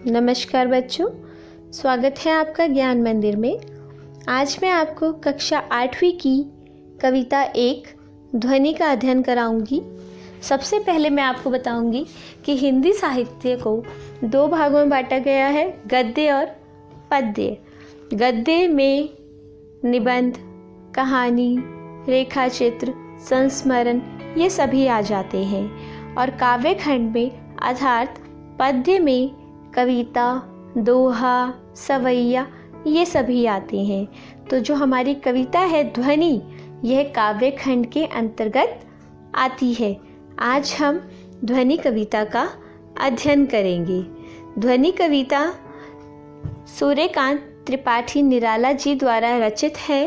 नमस्कार बच्चों, स्वागत है आपका ज्ञान मंदिर में। आज मैं आपको कक्षा 8वीं की कविता एक ध्वनि का अध्ययन कराऊंगी। सबसे पहले मैं आपको बताऊंगी कि हिंदी साहित्य को दो भागों में बांटा गया है, गद्य और पद्य। गद्य में निबंध, कहानी, रेखाचित्र, संस्मरण ये सभी आ जाते हैं और काव्य खंड में अर्थात पद्य में कविता, दोहा, सवैया ये सभी आते हैं। तो जो हमारी कविता है ध्वनि, यह काव्य खंड के अंतर्गत आती है। आज हम ध्वनि कविता का अध्ययन करेंगे। ध्वनि कविता सूर्यकांत त्रिपाठी निराला जी द्वारा रचित है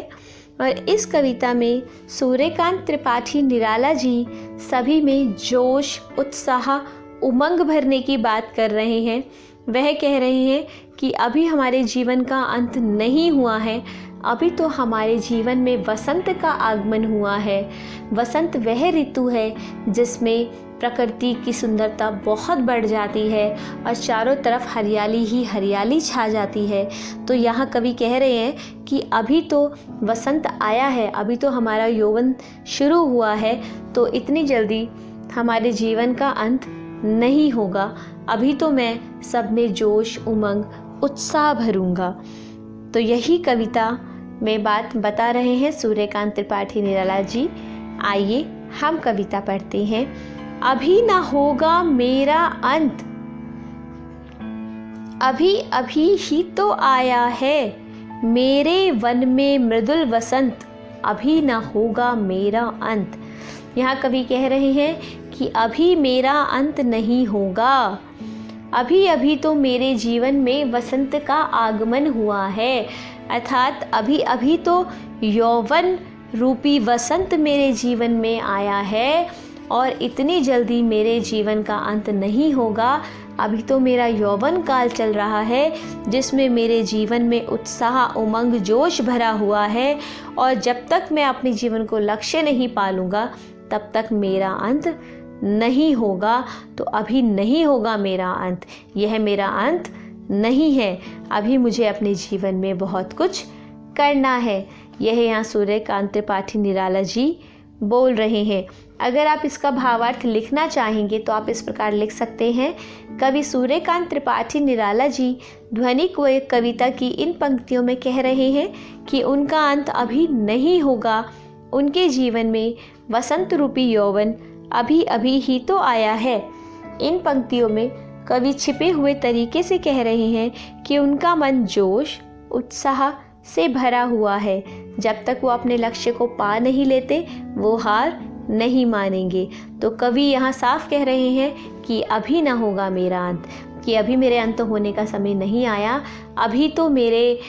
और इस कविता में सूर्यकांत त्रिपाठी निराला जी सभी में जोश, उत्साह, उमंग भरने की बात कर रहे हैं। वह कह रहे हैं कि अभी हमारे जीवन का अंत नहीं हुआ है, अभी तो हमारे जीवन में वसंत का आगमन हुआ है। वसंत वह ऋतु है जिसमें प्रकृति की सुंदरता बहुत बढ़ जाती है और चारों तरफ हरियाली ही हरियाली छा जाती है। तो यहाँ कवि कह रहे हैं कि अभी तो वसंत आया है, अभी तो हमारा यौवन शुरू हुआ है, तो इतनी जल्दी हमारे जीवन का अंत नहीं होगा। अभी तो मैं सब में जोश, उमंग, उत्साह भरूंगा। तो यही कविता में बात बता रहे हैं सूर्यकांत त्रिपाठी निराला जी। आइए हम कविता पढ़ते हैं। अभी ना होगा मेरा अंत, अभी अभी ही तो आया है मेरे वन में मृदुल वसंत, अभी ना होगा मेरा अंत। यहाँ कवि कह रहे हैं कि अभी मेरा अंत नहीं होगा, अभी अभी तो मेरे जीवन में वसंत का आगमन हुआ है। अर्थात अभी अभी तो यौवन रूपी वसंत मेरे जीवन में आया है और इतनी जल्दी मेरे जीवन का अंत नहीं होगा। अभी तो मेरा यौवन काल चल रहा है जिसमें मेरे जीवन में उत्साह, उमंग, जोश भरा हुआ है और जब तक मैं अपने जीवन को लक्ष्य नहीं पालूंगा तब तक मेरा अंत नहीं होगा। तो अभी नहीं होगा मेरा अंत, यह मेरा अंत नहीं है। अभी मुझे अपने जीवन में बहुत कुछ करना है। यह यहाँ सूर्यकांत त्रिपाठी निराला जी बोल रहे हैं। अगर आप इसका भावार्थ लिखना चाहेंगे तो आप इस प्रकार लिख सकते हैं। कवि सूर्यकांत त्रिपाठी निराला जी ध्वनि को एक कविता की इन पंक्तियों में कह रहे हैं कि उनका अंत अभी नहीं होगा। उनके जीवन में वसंत रूपी यौवन अभी अभी ही तो आया है। इन पंक्तियों में कवि छिपे हुए तरीके से कह रहे हैं कि उनका मन जोश, उत्साह से भरा हुआ है। जब तक वो अपने लक्ष्य को पा नहीं लेते वो हार नहीं मानेंगे। तो कवि यहाँ साफ कह रहे हैं कि अभी ना होगा मेरा अंत, कि अभी मेरे अंत होने का समय नहीं आया। अभी तो मेरे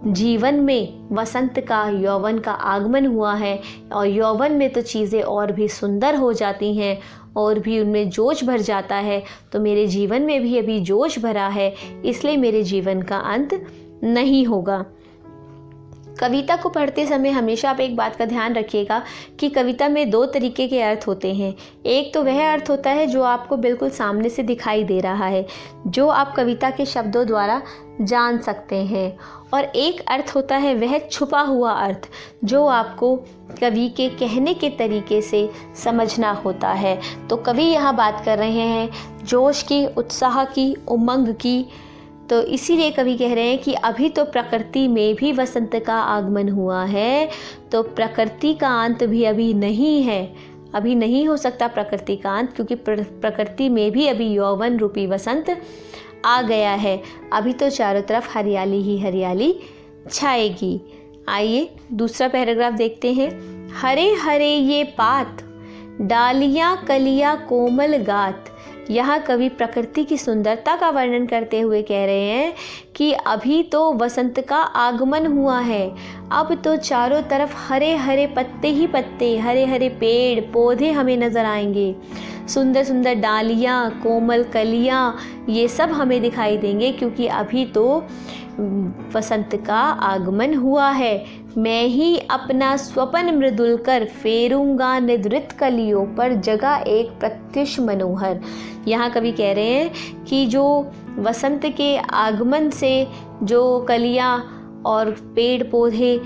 जीवन में वसंत का, यौवन का आगमन हुआ है और यौवन में तो चीज़ें और भी सुंदर हो जाती हैं और भी उनमें जोश भर जाता है। तो मेरे जीवन में भी अभी जोश भरा है, इसलिए मेरे जीवन का अंत नहीं होगा। कविता को पढ़ते समय हमेशा आप एक बात का ध्यान रखिएगा कि कविता में दो तरीके के अर्थ होते हैं। एक तो वह अर्थ होता है जो आपको बिल्कुल सामने से दिखाई दे रहा है, जो आप कविता के शब्दों द्वारा जान सकते हैं, और एक अर्थ होता है वह छुपा हुआ अर्थ जो आपको कवि के कहने के तरीके से समझना होता है। तो कवि यहाँ बात कर रहे हैं जोश की, उत्साह की, उमंग की। तो इसीलिए कवि कह रहे हैं कि अभी तो प्रकृति में भी वसंत का आगमन हुआ है, तो प्रकृति का अंत भी अभी नहीं है। अभी नहीं हो सकता प्रकृति का अंत, क्योंकि प्रकृति में भी अभी यौवन रूपी वसंत आ गया है। अभी तो चारों तरफ हरियाली ही हरियाली छाएगी। आइए दूसरा पैराग्राफ देखते हैं। हरे हरे ये पात, डालियाँ कलियाँ कोमल गात। यहाँ कवि प्रकृति की सुंदरता का वर्णन करते हुए कह रहे हैं कि अभी तो वसंत का आगमन हुआ है, अब तो चारों तरफ हरे हरे पत्ते ही पत्ते, हरे हरे पेड़ पौधे हमें नज़र आएंगे। सुंदर सुंदर डालियाँ, कोमल कलियाँ, ये सब हमें दिखाई देंगे, क्योंकि अभी तो वसंत का आगमन हुआ है। मैं ही अपना स्वपन मृदुल कर फेरूंगा निद्रित कलियों पर जगह एक प्रत्युष मनोहर। यहाँ कवि कह रहे हैं कि जो वसंत के आगमन से जो कलियां और पेड़ पौधे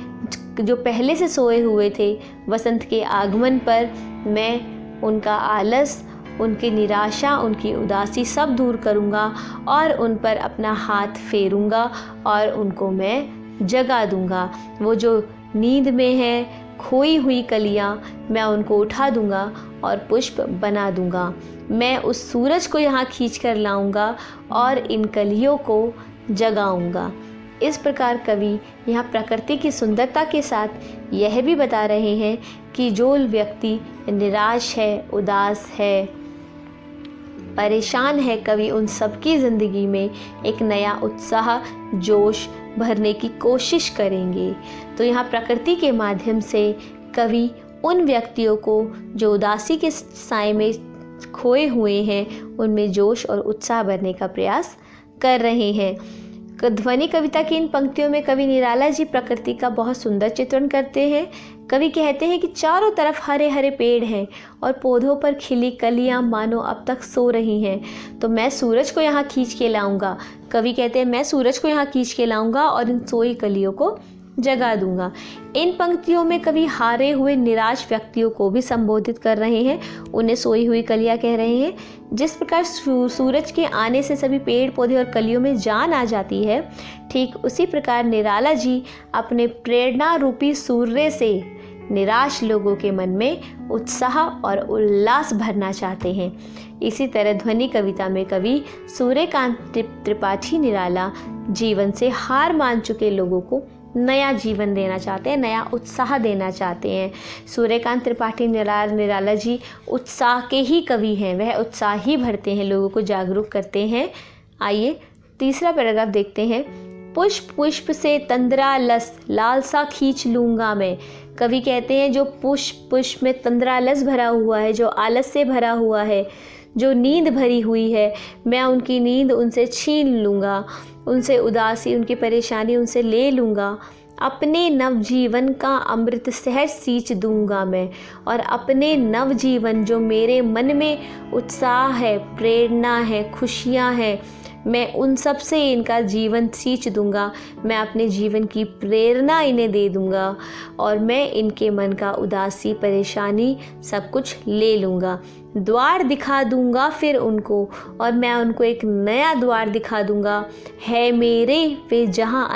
जो पहले से सोए हुए थे, वसंत के आगमन पर मैं उनका आलस, उनकी निराशा, उनकी उदासी सब दूर करूँगा और उन पर अपना हाथ फेरूँगा और उनको मैं जगा दूँगा। वो जो नींद में है, खोई हुई कलियाँ, मैं उनको उठा दूँगा और पुष्प बना दूँगा। मैं उस सूरज को यहाँ खींच कर लाऊँगा और इन कलियों को जगाऊँगा। इस प्रकार कवि यहाँ प्रकृति की सुंदरता के साथ यह भी बता रहे हैं कि जो व्यक्ति निराश है, उदास है, परेशान है, कवि उन सबकी ज़िंदगी में एक नया उत्साह, जोश भरने की कोशिश करेंगे। तो यहाँ प्रकृति के माध्यम से कवि उन व्यक्तियों को जो उदासी के साए में खोए हुए हैं, उनमें जोश और उत्साह भरने का प्रयास कर रहे हैं। ध्वनि कविता की इन पंक्तियों में कवि निराला जी प्रकृति का बहुत सुंदर चित्रण करते हैं। कवि कहते हैं कि चारों तरफ हरे हरे पेड़ हैं और पौधों पर खिली कलियां मानो अब तक सो रही हैं। तो मैं सूरज को यहाँ खींच के लाऊंगा। कवि कहते हैं मैं सूरज को यहाँ खींच के लाऊंगा और इन सोई कलियों को जगा दूंगा। इन पंक्तियों में कवि हारे हुए निराश व्यक्तियों को भी संबोधित कर रहे हैं, उन्हें सोई हुई कलियां कह रहे हैं। जिस प्रकार सूरज के आने से सभी पेड़ पौधे और कलियों में जान आ जाती है, ठीक उसी प्रकार निराला जी अपने प्रेरणा रूपी सूर्य से निराश लोगों के मन में उत्साह और उल्लास भरना चाहते हैं। इसी तरह ध्वनि कविता में कवि सूर्यकांत त्रिपाठी निराला जीवन से हार मान चुके लोगों को नया जीवन देना चाहते हैं, नया उत्साह देना चाहते हैं। सूर्यकांत त्रिपाठी निराला जी उत्साह के ही कवि हैं, वह उत्साह ही भरते हैं, लोगों को जागरूक करते हैं। आइए तीसरा पैराग्राफ देखते हैं। पुष्प पुष्प से तंद्रा लस लालसा खींच लूँगा मैं। कवि कहते हैं जो पुष्प पुष्प में तंद्रा लस भरा हुआ है, जो आलस से भरा हुआ है, जो नींद भरी हुई है, मैं उनकी नींद उनसे छीन लूँगा, उनसे उदासी, उनकी परेशानी उनसे ले लूँगा। अपने नवजीवन का अमृत सहज सींच दूंगा मैं, और अपने नवजीवन जो मेरे मन में उत्साह है, प्रेरणा है, खुशियाँ हैं, मैं उन सब से इनका जीवन सींच दूंगा। मैं अपने जीवन की प्रेरणा इन्हें दे दूंगा और मैं इनके मन का उदासी, परेशानी सब कुछ ले लूँगा। द्वार दिखा दूंगा फिर उनको, और मैं उनको एक नया द्वार दिखा दूंगा। है मेरे वे जहाँ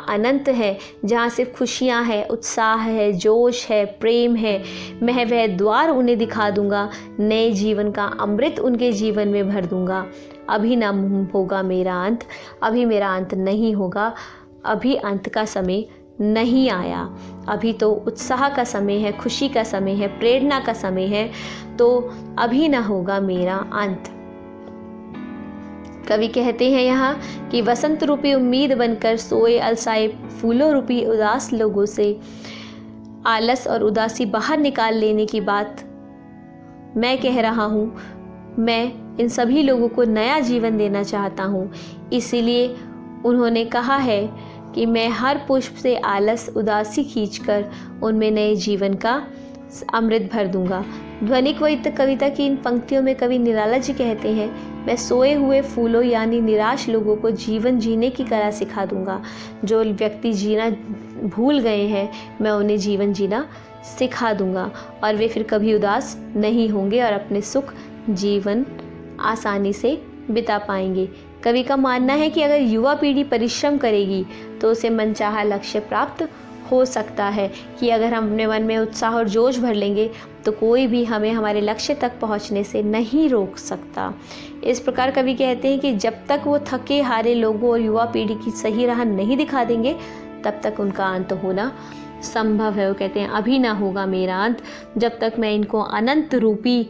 अनंत है, जहाँ सिर्फ खुशियाँ हैं, उत्साह है, जोश है, प्रेम है, मैं वह द्वार उन्हें दिखा दूंगा। नए जीवन का अमृत उनके जीवन में भर दूंगा। अभी ना होगा मेरा अंत, अभी मेरा अंत नहीं होगा, अभी अंत का समय नहीं आया। अभी तो उत्साह का समय है, खुशी का समय है, प्रेरणा का समय है, तो अभी ना होगा मेरा अंत। कवि कहते हैं यहाँ कि वसंत रूपी उम्मीद बनकर सोए अलसाए फूलों रूपी उदास लोगों से आलस और उदासी बाहर निकाल लेने की बात मैं कह रहा हूँ। मैं इन सभी लोगों को नया जीवन देना चाहता हूँ। इसीलिए उन्होंने कहा है कि मैं हर पुष्प से आलस, उदासी खींचकर उनमें नए जीवन का अमृत भर दूंगा। ध्वनिक कविता की इन पंक्तियों में कवि निराला जी कहते हैं, मैं सोए हुए फूलों यानी निराश लोगों को जीवन जीने की कला सिखा दूंगा। जो व्यक्ति जीना भूल गए हैं, मैं उन्हें जीवन जीना सिखा दूंगा और वे फिर कभी उदास नहीं होंगे और अपने सुख जीवन आसानी से बिता पाएंगे। कवि का मानना है कि अगर युवा पीढ़ी परिश्रम करेगी तो उसे मनचाहा लक्ष्य प्राप्त हो सकता है, कि अगर हम अपने मन में उत्साह और जोश भर लेंगे तो कोई भी हमें हमारे लक्ष्य तक पहुंचने से नहीं रोक सकता। इस प्रकार कवि कहते हैं कि जब तक वो थके हारे लोगों और युवा पीढ़ी की सही राह नहीं दिखा देंगे, तब तक उनका अंत होना संभव है। वो कहते हैं अभी ना होगा मेरा अंत, जब तक मैं इनको अनंत रूपी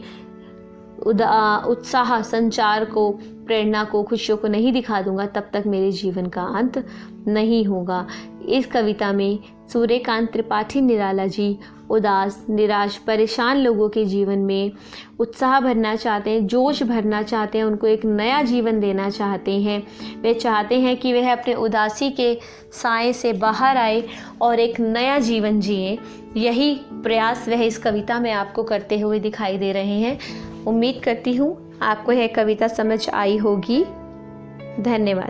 उत्साह, संचार को, प्रेरणा को, खुशियों को नहीं दिखा दूंगा, तब तक मेरे जीवन का अंत नहीं होगा। इस कविता में सूर्यकांत त्रिपाठी निराला जी उदास, निराश, परेशान लोगों के जीवन में उत्साह भरना चाहते हैं, जोश भरना चाहते हैं, उनको एक नया जीवन देना चाहते हैं। वे चाहते हैं कि वह अपने उदासी के साए से बाहर आए और एक नया जीवन जिए। यही प्रयास वह इस कविता में आपको करते हुए दिखाई दे रहे हैं। उम्मीद करती हूँ आपको यह कविता समझ आई होगी। धन्यवाद।